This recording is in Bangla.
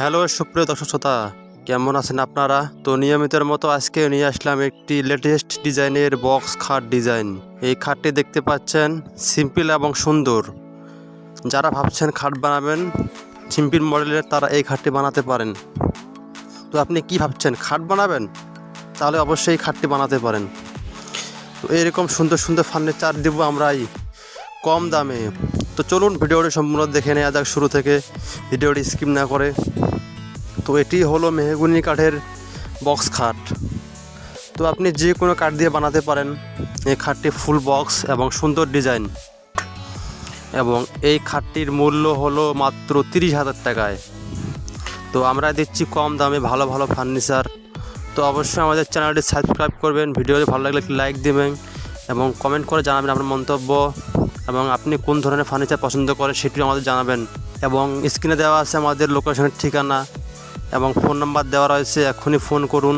হ্যালো সুপ্রিয় দর্শক শ্রোতা, কেমন আছেন আপনারা? তো নিয়মিতের মতো আজকে নিয়ে আসলাম একটি লেটেস্ট ডিজাইনের বক্স খাট ডিজাইন। এই খাটটি দেখতে পাচ্ছেন সিম্পল এবং সুন্দর। যারা ভাবছেন খাট বানাবেন সিম্পল মডেলের, তারা এই খাটটি বানাতে পারেন। তো আপনি কি ভাবছেন, খাট বানাবেন? তাহলে অবশ্যই এই খাটটি বানাতে পারেন। তো এরকম সুন্দর সুন্দর ফার্নিচার দেবো আমরাই কম দামে। তো চলুন ভিডিওটি সম্পূর্ণ দেখে নেওয়া যাক শুরু থেকে, ভিডিওটি স্কিপ না করে। তো এটি হলো মেহগনি কাঠের বক্স খাট। তো আপনি যে কোনো কাঠ দিয়ে বানাতে পারেন। এই খাটটি ফুল বক্স এবং সুন্দর ডিজাইন, এবং এই খাটটির মূল্য হলো মাত্র 30,000 টাকায়। তো আমরা দিচ্ছি কম দামে ভালো ভালো ফার্নিচার। তো অবশ্যই আমাদের চ্যানেলটি সাবস্ক্রাইব করবেন, ভিডিওটি ভালো লাগলে একটি লাইক দেবেন এবং কমেন্ট করে জানাবেন আপনার মন্তব্য, এবং আপনি কোন ধরনের ফার্নিচার পছন্দ করেন সেটিও আমাদের জানাবেন। এবং স্ক্রিনে দেওয়া আছে আমাদের লোকেশনের ঠিকানা এবং ফোন নাম্বার দেওয়া রয়েছে, এখনই ফোন করুন।